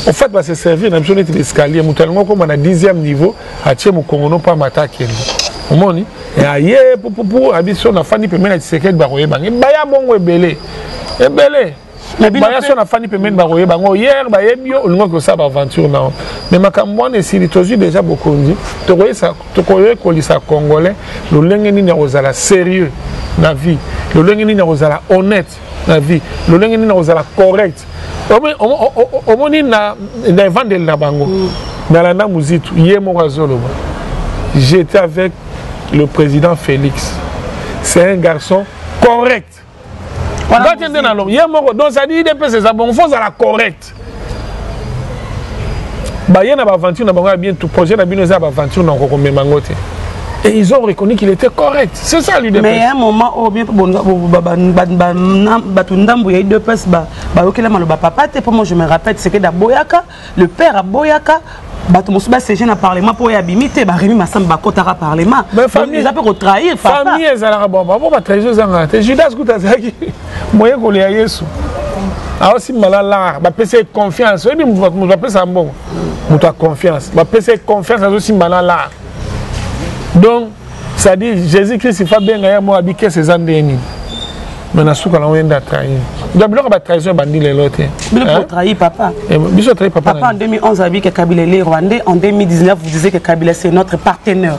en fait va se servir na zone d'escalier mutalongo comme na 10e niveau a tie mu kongono pa matake omoni et aye pour abiso na fani pemena tisekedi ba koyeba baya bongo ebele Baya son a fani pemen baroye bango hier ba yebio olingo ko sa ba aventure na mais makambo ne sili tozu déjà beaucoup dit to koye ko lisa congolais lo lenge ni na ozala sérieux na vie lo lenge ni na ozala honnête na vie lo lenge ni na ozala correct omoni na vendre na bango na la Muzitu yemo razoloba j'étais avec le président Félix c'est un garçon correct. Donc ça dit que ça bon faut la correct. Bah y a une aventure na bien tout projet na bien aventure na ko mangote. Et ils ont reconnu qu'il était correct. C'est ça l'idée. Mais il y a un moment où bien batundambu ya deux pes ba okela maloba papa te pour moi je me rappelle c'est que d'Aboyaka le père à Boyaka bato musuba séché na parlement pour ya bimité ba remi masamba kotara parlement. Mais famille ça peut retrahir papa. Famille ezala bon ba trahir zanga. Te Judas Koutazaki moyen ko le Yesu. Ah aussi malala ba pese confiance. Et bien vous va pese bon. Vous avez confiance. Ba pese confiance aussi malala. Donc ça dit Jésus-Christ il fait bien gaya mo habiter ses andeni. Mais na souka na wenda trahir. D'abord la trahison bandi les lots. Mais pour trahir papa. Biso trahir papa. Papa en 2011 a dit que Kabila est rwandais. En 2019 vous disiez que Kabila c'est notre partenaire.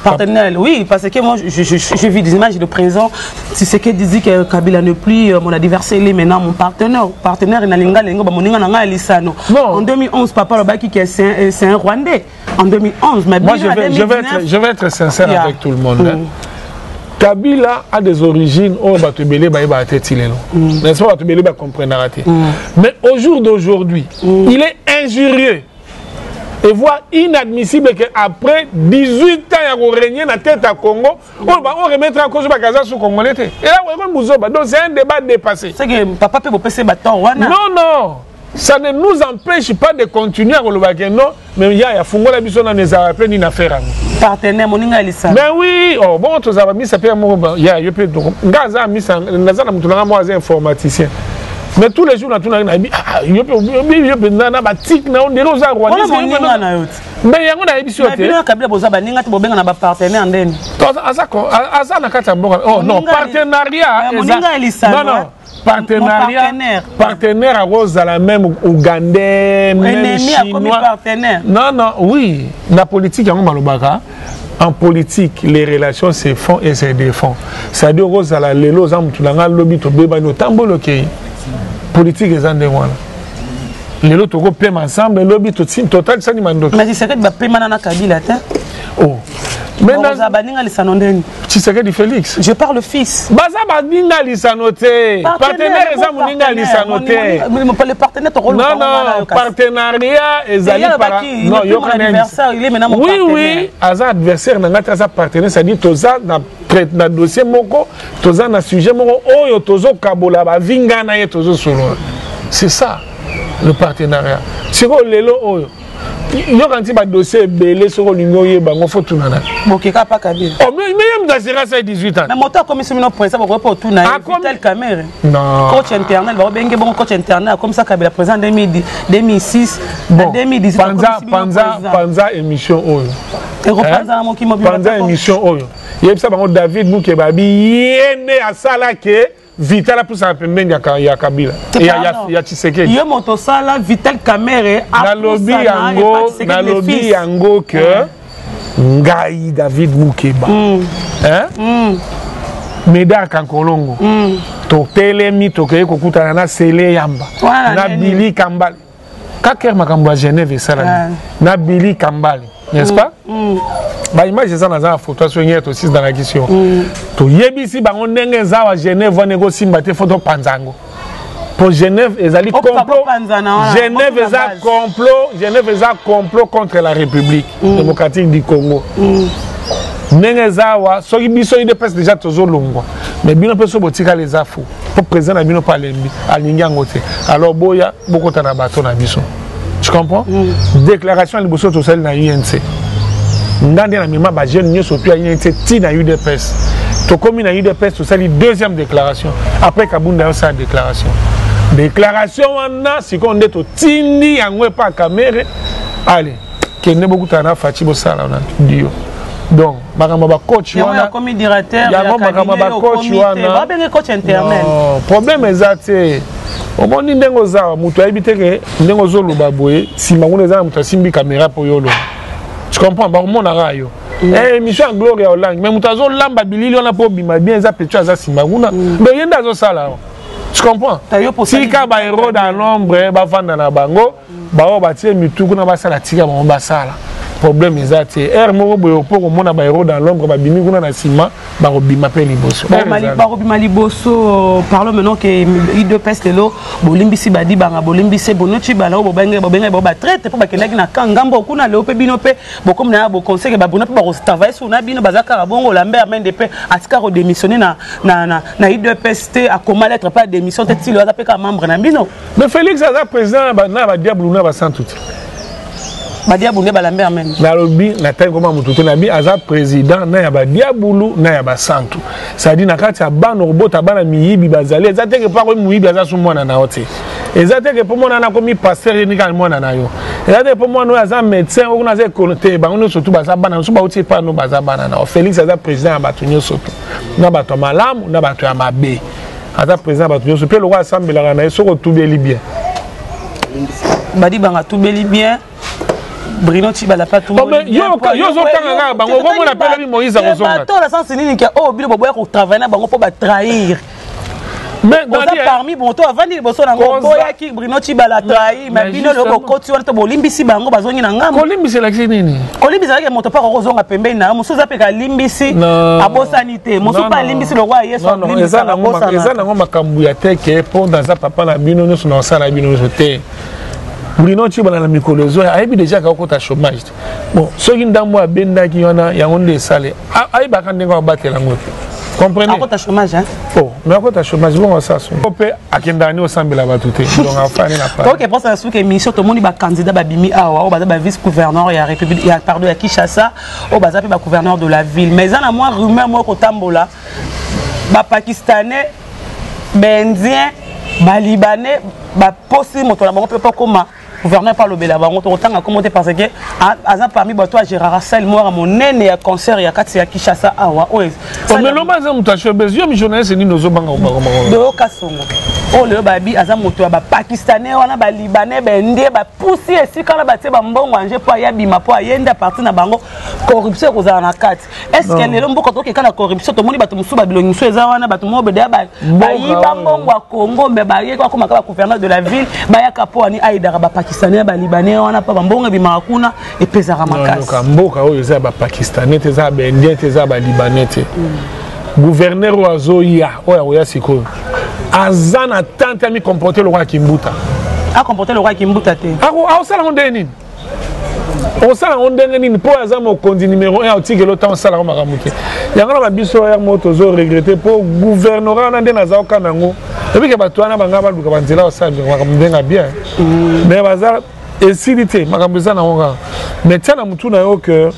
Partenaire, oui, parce que moi j'ai vu des images de présent. C'est ce que disait que Kabila n'est plus mon adversaire, il est maintenant mon partenaire. Partenaire, il en 2011, papa c'est un Rwandais. En 2011, mais moi je vais être sincère avec tout le monde. Kabila a des origines, n'est-ce pas, mais au jour d'aujourd'hui, il est injurieux. Et voire inadmissible qu'après 18 ans, il y a régné dans la tête à Congo, on remettra en cause le Gaza sous Congolais. Et là, donc c'est un débat dépassé. C'est que papa peut passer bâton. Non, ça ne nous empêche pas de continuer à le non, mais il y a Fungo la Bisson dans les Arabes, ni une affaire. Partenaire, mon ingénieur. Mais oui, bon, tous les amis, ça peut être il y a Gaza, Gaza, moi, informaticien. Mais tous les jours, on a tout le partenaire à Rose à la même Ougandais, même Chinois. Non, oui, la politique, en politique, les relations se font et se défendent. C'est-à-dire Rose à la Lelo, lobby to beba no tambolo kei. Politique est en dévoile. Les autres payent ensemble, lobby total, ça n'y m'a pas. Mais c'est que tu vas payer maintenant Kabila. Oh. Maintenant, tu sais que Félix. Je parle fils. Bazabaninga lisanoté. Partenaire lisanoté. Les partenaires te non, partenariat et zali par. Non, il y a adversaire, il est maintenant mon partenaire. Oui, Aza adversaire, n'a partenaire, ça dit Toza na dossier moko, Toza na sujet moko, oyo Tozo Kabola, vinga na ye Tozo solo. C'est ça le partenariat. C'est quoi lelo oyo? Il y a un dossier belé sur l'union, il faut tout nana. Ok, pas Kabila. Oh, mais il y a un 18 ans. Mais mon temps comme si nous prenons ça pour tout nana. Tel caméra. Non. Coach internet, bon coach internet comme ça Kabila présent 2006, 2018. Panza émission oyo. Panza émission oyo. Il y a ça David Moukebabi yene à sala ke Vital pour ça pembeni ya Kabila. Et ya Tshisekedi. Yo moto sala Vital Kamere na lobby yango que ngai David Moukeba. Hein? Meda Kankolongo. To telemi to ke kokutana na Sele Yamba. Na Billy Kambali. Kaker makambo à Genève et ça na Billy Kambali, n'est-ce pas? Bah image ça dans la photo sur hier aussi dans la question. To yebisi ba ndenge za wa Genève va négocier mbaté photo panzango. Pour Genève ezali complot. Genève est complot contre la République démocratique du Congo. Ndenge za wa soki biso ide pèse déjà tozo longwa. Mais bino peso botika les afos. Pour présent na bino palembi alingi ngote. Alors boya boko tana bato na biso. Tu comprends? Déclaration à l'Iboso Tosel na UNC. Ndande na mima ba jeune nyo sopi à UNC ti na UDPS. To komi na UDPS to sali deuxième déclaration. Après Kabunda yo sa déclaration. Déclaration wana si qu'on est to tindi yangwe pa kamere. Allez, kende beaucoup tana fati bo sala na dio. Donc, makamaba coach wana comme directeur ya makamaba coach wana ba benga coach internet. Problème exact. Au moins ndengo za mutu ayibite ke ndengo zo loba boye simba ngone za mutu simbi caméra po yolo. Tu comprends ba mona rayo. Mission Gloria Olang mais mutu zo lamba bilili ona po bima bien za petu za simba nguna. Mais yenda zo sala. Tu comprends? Si ka ba héros dans l'ombre ba vanda na bango ba o ba tie mitu kuna ba sala tika ba ba sala. Problème exact. Moko boyo pour mona ba héros dans l'ombre ba bimi kuna na sima ba robima pe liboso. Ba robima liboso parlons maintenant que UDPS lelo bolimbisi badi banga bolimbisi bonochi bala bo benga ba traite pour ba kenaki na kangambo kuna leo pe bino pe bokom na bo conseil ba bono pe ba travailler sur na bino bazaka bongo Lambert Mende pe atika ro démissionner na UDPS te a comment lettre pas démission te ti le aza pe ka membre na bino. Mais Félix aza président na ba diable na ba sans tout. Badia Boulé Balambert même. Na lobby na taille comment mututo na bi aza président na ya ba diabulu na ya ba santu. Ça dit na kati ya bana robota bana miyibi bazali ezate ke pa ko muyibi aza su mwana na hote. Ezate ke po mwana na ko mi pasteur ni ka mwana na yo. Ezate po mwana aza médecin o na ze kolonté ba ono surtout baza bana so ba uti pa no baza bana na. Félix aza président ya bato nyo surtout. Na bato malamu na bato ya mabe. ata président bato nyonso mpe loko asambelaka na ye soki otubeli bien badi banga tubeli bien Bruno Tshibala pas tout le monde. Yo zotanga bango komona pela Moïse akozonga. Bato la sens nini que oh bilo boya ko travailler na bango pour ba trahir. Mais parmi bon to avant ni boso na ngo boya ki Bruno Tshibala trahir mais bino le bokoti wana to bolimbisi bango bazongi na ngamba. Kolimbisi la nini? Kolimbisi la ke moto pa kozonga pembeni na musuza pe ka limbisi abosanité. Musu pa limbisi le roi Yesu limbisi. Eza na ngoma makambu ya teke po dans za papa na bino nyonso na sala bino jeté. Bruno Tshibala na mikolo zo ayebi déjà ka kota chômage. Bon, soki ndambo abenda ki wana ya onde sale. Ayebi ka ndenga batela ngote. Comprenez? Kota chômage hein. Oh, mais kota chômage bon ça son. Opé akendani osambela batuté. Donc afani na pa. OK, pour ça sous que mission to moni ba candidat ba bimi awa, o ba vice-gouverneur ya République ya pardon ya Kinshasa, o ba ba gouverneur de la ville. Mais en a moins rumeur moi ko tambola. Ba pakistanais, ba indien, ba libanais, ba posi moto la bango peut pas comment gouverneur par le bela bango to tanga commenter parce que azan parmi bato à Gérard Assel moi à mon nene ya concert ya kati ya Kinshasa awa o mais lo baza muta chobez yo mi journaliste ni nozo banga de okasongo o le babi azan moto ba pakistanais wana ba libanais ba ndie ba poussi esika na batie ba mbongo anje po ya bima po yenda parti na bango corruption ko za na kati est-ce que le mboko to ke kana corruption to moni bato musu ba bilongi so eza wana bato mo beda ba yiba mbongo wa Congo me ba ye kwa koma gouverneur de la ville ba ya kapo ani aidara ba Pakistanais ba Libanais wana pa mbongo bima kuna epezaka makasi mboka oyo eza ba Pakistanais teza ba Indien teza ba Libanais te gouverneur wa Zoya oya siko azana tante ami comporter le roi Kimbuta a comporter le roi Kimbuta te a sala onde nini on sala onde nini po azama kondi numéro 1 otiki lo temps sala makamuke yangana ba biso ya moto zo regretter po gouvernorat na ndena za okanango et puis que batwana banga ba luka banzela osala makamdenga bien mais bazar esilité makambuza na onga mais tana mutu na yo que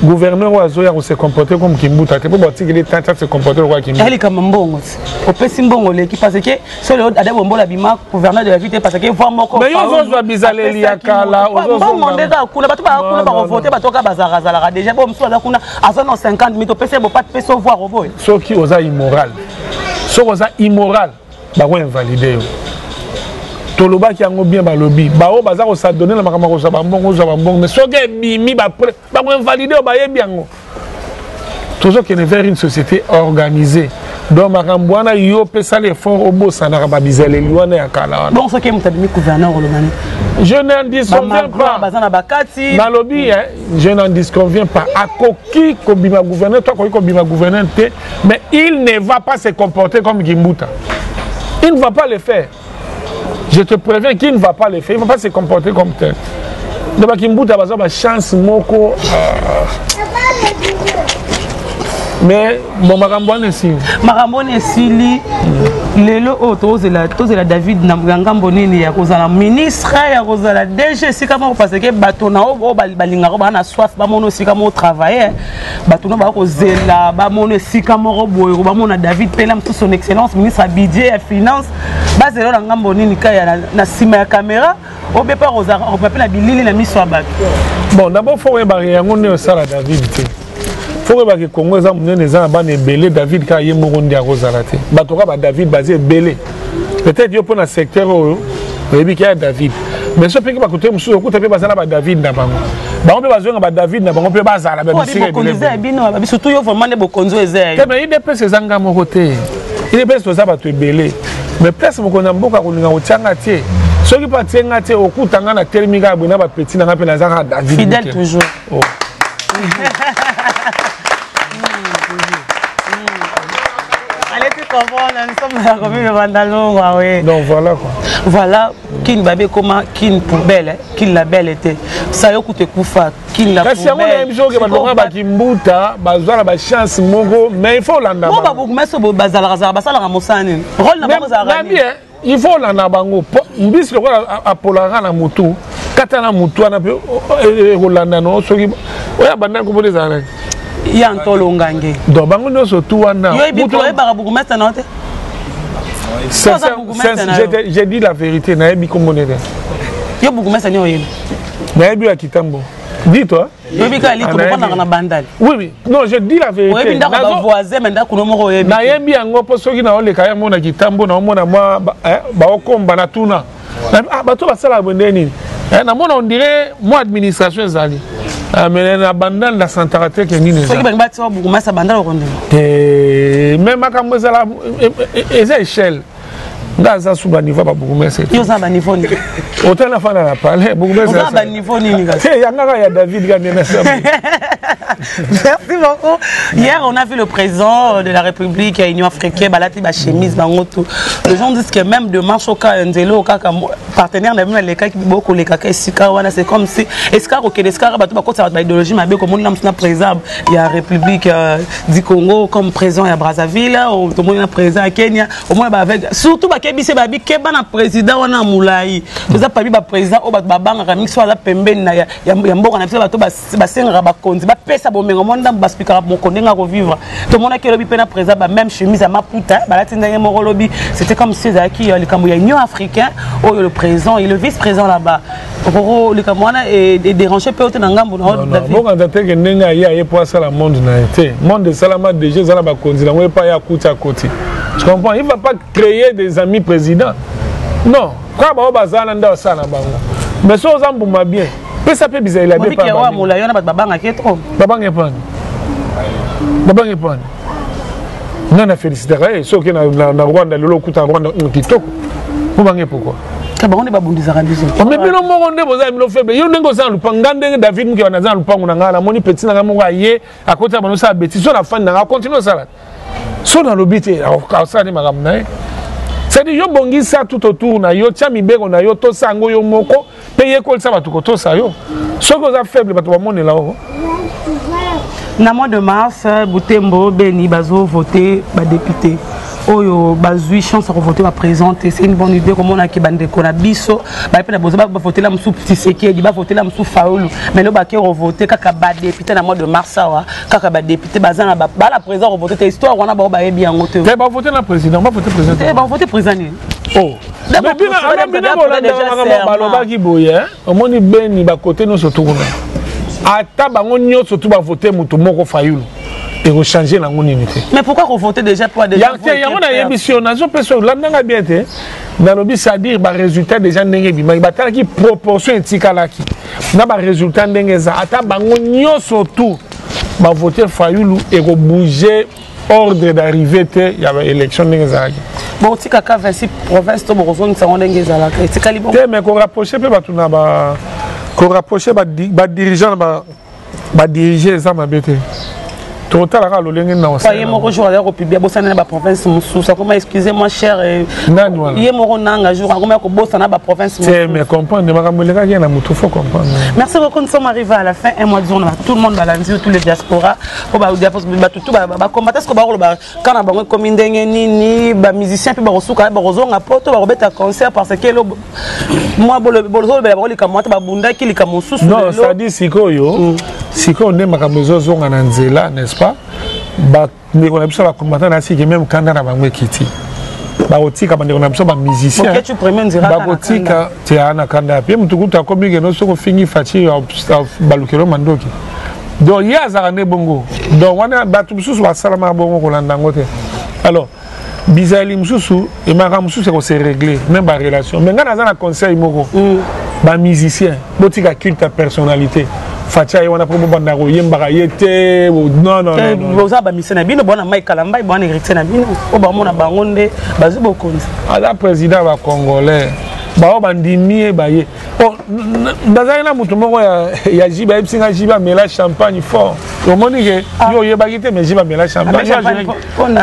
gouverneur wa Zoya se comporter comme Kimbuta te po batiki les tata se comporter comme Kimbuta elle comme mbongo au pesi mbongo le qui parce que solo adabo mbola bima gouverneur de la ville parce que voir moko mais yo zo bizaleli yakala ozo mondeka kuna batu ba kuna ba voter batoka bazara zala déjà bon mso kuna azana 50 000 to pesi bo pas peso voir oboy soki oza immoral soki oza immoral ba ko invalider yo toloba ki yango bien balobi bao baza ko sa donner na makama ko sa bambongo za bambongo mais soki bimi ba ko invalider ba yebi yango toujours qu'il y a vers une société organisée donc makambo wana yo pesa l'effort au boss na ba bizaleli wana ya kala wana bon ce qui mutabimi gouverneur le mani je n'en disconviens pas bazana bakati nalobi je n'en disconviens pas akoki ko bima gouverneur toi ko bima gouverneur te mais il ne va pas se comporter comme Kimbuta il ne va pas le faire. Je te préviens qu'il ne va pas le faire, il ne va pas se comporter comme tel. Donc Kimbuta a une chance moko. Mais bon, Marambone Sili, lelo otozela David Namgangambo nini ya kozala ministre ya kozala DG sika mo parce que batona o balinga ba na soif ba mono sika mo travailler batona ba kozela ba mono sika mo boyo ba mona David Pelam sous son excellence ministre budget et finance ba zelo na ngambo nini kaya na sima ya caméra o be pas kozala on peut na bilili na miso ba bon d'abord faut réparer yango ne sala David te faut que Congo eza munene eza ba ne belé David ka ye moko ndi akozala te batoka ba David basé belé peut-être yo pona secteur oyo yebi ki ya David mais so peki ba kote musu ko te pe bazala ba David na bango ba on pe bazonga ba David na bango pe bazala ba bisika belé bino ba surtout yo vraiment ne bokonzo eza te mais il dépêche ezanga moko te il dépêche to za ba to belé mais place moko na mboka ko linga otianga tie soki pa tienga tie okutanga na termika bwana ba petit na ngape na zaka David fidèle toujours oh. Donc voilà quoi. Voilà, Kin Babé comment Kin poubelle, Kin la belle était. Ça y est, coûte koufa, Kin la poubelle. Chance mais il faut l'anda. Il faut l'anda bango. Mbis le apolara na mutu, katana mutu na pe Rolanda no soki. Oya banda ko les arrêts. Il y a un tolo ngangé. Donc bango no so tu wana. J'ai dit la vérité, na yebi kombo nete. Yo bougumesa ni oyebi. Na yebi ya kitambo. Dis-toi. Oui, oui. Non, je dis la vérité. Oui, nayebi yango po soki na oleka ya mona kitambo na mona mwa ba okomba na tuna. Ah bato basala bondeni. Na mona on dirait moi administration ezali. Mais na bandal la santarate ke nini. Soki ba ngati wa bukuma sa bandal okonde. Même makambo ezala eza échelle. Ngaza suba niveau ba bukuma c'est. Yo za ba niveau ni. Autant la fana la parler bukuma c'est. Za ba niveau ni ni. C'est yanga ya David Gamena. Merci beaucoup. Hier, on a vu le président de la République à l'Union africaine, balati ba chemise, bangoto. Les gens disent que même de Manchoka, Nzelo, Kaka, partenaire, les cas qui beaucoup les cas c'est comme si escar ok escar bato ba côté de idéologie mais comme on a président il y a République du Congo comme président il y a Brazzaville, tout le monde président à Kenya, au moins avec surtout ba kebise ba bi keba na président wana Moulayi. Vous avez pas vu ba président au ba banga mix soit la pembeni na ya mboka na bato ba senga ba konzi ba pesa bomengo monda ba speaker mon kondenga ko vivre. Tout le monde qui lobi pena président ba même chemise à Maputa, balati ndenge moko lobi, c'était comme si qui le Cameroun Union africain ou le président et le vice-président là-bas. Le Cameroun est dérangé peut-être dans ngambo na bon quand tu que ndenga ya pour ça la monde na été. Monde de salama déjà ça ba konzi la pas ya à côté. Tu comprends? Il va pas créer des amis présidents. Non, quoi ba bazana nda sana bango. Mais so zambuma bien. Peut ça peut bizarre il a bien pas. Wa Moulayi na babanga ketro. Babanga pas. Babanga pas. Nana féliciterai ceux qui na Rwanda lelo kuta Rwanda kitoko. Babanga pourquoi? Kabonde babundisa kandizo. Mais bino moko nde boza milo faible. Yo ndengo za lupanga ndenge David muki wana za lupangu na ngala moni petit na ngamo aye akota bano sa beti so na fan na continue ça là. So na lobité au ça ni makamna. C'est-à-dire yo bongisa tout autour na yo tia mibeko na yo to sango yo moko payer ko ça batu ko to sa yo. So ko za faible batu ba moni la o. Na mois de mars, Boutembo, Beni, Bazo voté, député. Oyo, Bazui, chance à voter, va présenter. C'est une bonne idée. Comme on a qui bande qu'on a biso, bah puis va voter là msou Tshisekedi, il va voter là msou Faoulou. Mais le baquet revoté, kaka ba député na mois de mars ça wa, kaka ba député bazana ba la président revoté histoire on a ba bien ngote. Mais ba voter la président, ba voter président. Eh ba voter président. Oh. Mais bien baloba ki boye, au moins ni Beni ba côté nous surtout on a. Ata bango nyonso tout ba voter mutu moko Fayoulou et rechanger la unité. Mais pourquoi revoter déjà pour déjà il y a une émission na zo personne là ndanga bien té na lobi c'est-à-dire ba résultat déjà ndenge bi ba tala ki proportion etikala ki na ba résultat ndenge za ata bango nyonso tout ba voter Fayoulou et ko bouger ordre d'arrivée té il y a élection ndenge za ki bon tika ka 26 provinces to bozo ngi sango ndenge za la tika li bon té mais ko rapprocher pe ba tuna ba ko rapprocher ba dirigeant ba diriger ça ma bête total à l'olengé na osala yé moko jour à republier bosana ba province mususa comment excusez-moi cher yé moko nanga jour comment ko bosana ba province mususa mais comprendre makambo leka ki na mutu faut comprendre. Merci beaucoup, nous sommes arrivés à la fin un mois de journée tout le monde va lancer tous les diaspora pour ba tout ba combattre ce que ba quand na bango comme ndenge nini ba musicien puis ba rosuka ba rozonga poto ba robeta concert parce que moi bolo ba boli kamata ba bunda ki lika mususu non ça dit sikoyo sikoyo ne makambo zozonga na nzela n'est-ce pas ba ndeko na biso ba combattant na siki même kanda na bango ekiti ba otika ba ndeko na biso ba musicien OK tu premier ndira ba otika tia na kanda pe mutukutu akomi ke no soko fingi fati balukelo mandoki donc ya za ne bongo donc wana ba tu biso ba salama bongo ko landa ngote alors bizali mususu et maka mususu ko se régler même ba relation mais ngana za na conseil moko ba musicien botika culte personnalité Fatia wana pour banda ko yembaka yete non non non boza ba misena bino bona Mike Kalamba bona Eric na bino o ba mona bangonde bazu bokonzi ala président ba congolais ba bandimi ba ye oh ndazana mutu moko ya jiba epsinga jiba mela champagne fort au monique yo yebaki te mais jiba mela champagne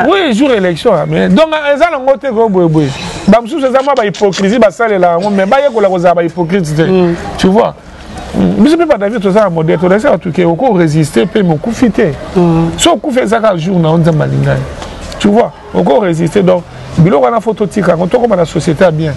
oui jour élection mais donc ezala ngote ko boye ba msusu ezama ba hypocrisie ba salela mais ba yekola ko za ba hypocrisie tu vois. Mais je ne peux pas David tout ça à modèle, tout ça tout qui au résister peut me confiter. Si on fait ça un jour on dit malinga. Tu vois, encore résister donc bilo on a photo tika quand on comme la société a bien.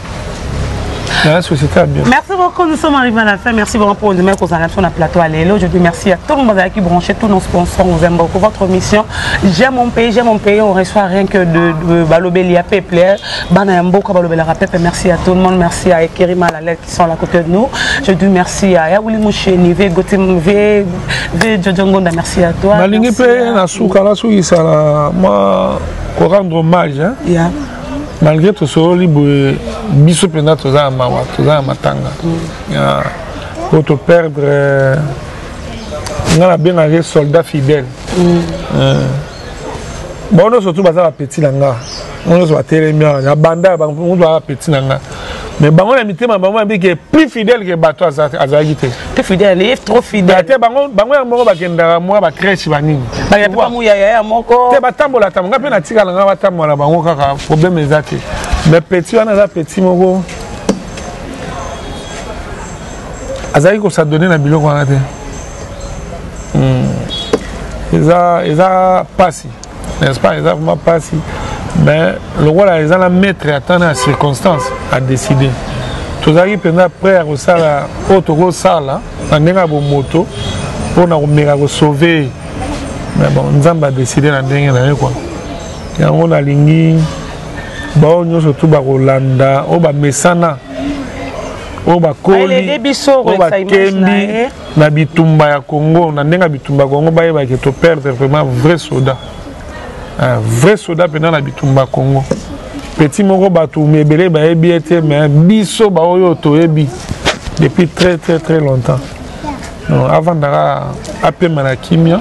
La société a bien. Merci beaucoup, nous sommes arrivés à la fin. Merci beaucoup pour nous mettre aux arrêts sur le plateau à l'élo. Je dis merci à tout le monde qui branché, tous nos sponsors. On aime beaucoup votre mission. J'aime mon pays, on reçoit rien que de Balobelia Peple, Banayamboka Balobela Pepe. Merci à tout le monde, merci à Ekerima Lalette qui sont à côté de nous. Je dis merci à Yaouli Moucheni, Gotim, Djojongonda, merci à toi. Malingi Pe, Nasukala, Souisala, moi, pour rendre hommage, malgré tout ce libre, biso pena toza mawa, toza matanga. Pour te perdre, on a bien un soldat fidèle. Bon, on a surtout un petit langa. On a télémia, la banda, on doit un petit langa. Mais on a mis ma maman qui est plus fidèle que bateau à Zagité. Plus fidèle, il est trop fidèle. Bango bakenda moi ba crèche banini. Ba ya pas mouya ya moko. Te batambola tamonga pe na tika langa batambola bango kaka problème ezate. Mais petit on a petit moko. Azali ko ça donner na biloko wana te. Eza passi. N'est-ce pas, eza vraiment passi. Mais le roi là, ils ont la maître et attendre la circonstance à décider. Tous les gens prêts à faire autre salle, on a une moto pour nous sauver. Mais bon, nous avons décidé de faire quoi. On a ligné, on a surtout Rolanda, on a Messana, on a Koli, on a Kembi, on a Bitumba ya Congo, on a Bitumba Congo, on a perdre vraiment vrai soldat. Un vrai soldat pendant la Bitumba Congo. Petit moko batou mebele ba ebi ete mais biso ba oyo to ebi depuis très longtemps. Non, avant d'ara apema na kimia,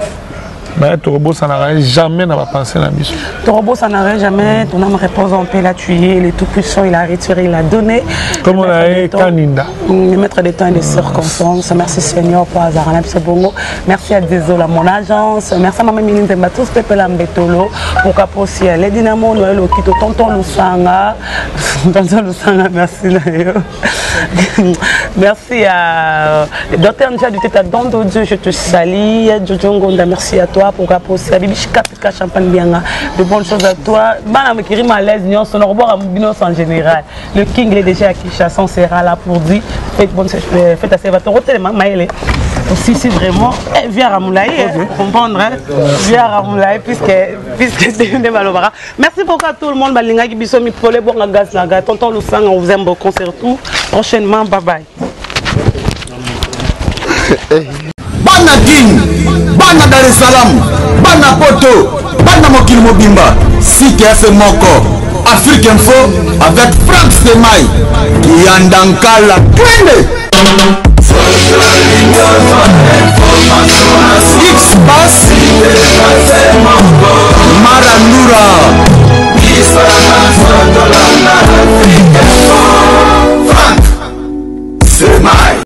mais Torobo ça n'aurait jamais n'a pas pensé la biso. Torobo ça n'aurait jamais, ton âme repose en paix, il a tué, il est tout puissant, il a retiré, il a donné. Comme on a eu Kaninda. Le maître des temps et des circonstances. Merci Seigneur pour Azarana Psebongo. Merci à Dézola, mon agence. Merci à Maman Miline Tembatos, Pepe Lambetolo, pour Capossi, les Dynamo, Noël Okito, Tonton Lusanga. Tonton Lusanga, merci. Merci à Docteur Nja du Teta Dondo Dieu, je te salue. Jojo Ngonda, merci à toi pour Capossi. Bibichika Pika Champagne Bianga, de bonnes choses à toi. Banam Kiri Malaise, Nyon, son revoir à Moubinos en général. Le King, il est déjà à Kinshasa, on sera là pour dire faites à Sévator, Maëlle. Aussi, si vraiment, viens à Moulaye, comprendre, viens à Moulaye, puisque c'est une Malobara. Merci beaucoup à tout le monde. Balinga qui biso mi pole bon gaz la tonton Lusang, on vous aime beaucoup surtout. Prochainement, bye bye. Bana King, Bana Dar es Salaam, Bana Poto, Bana Mokil Mobimba, CTS Moko, Afrique Info avec Franck Semaï, Yandankala, Twende. X-Bass, Marandura.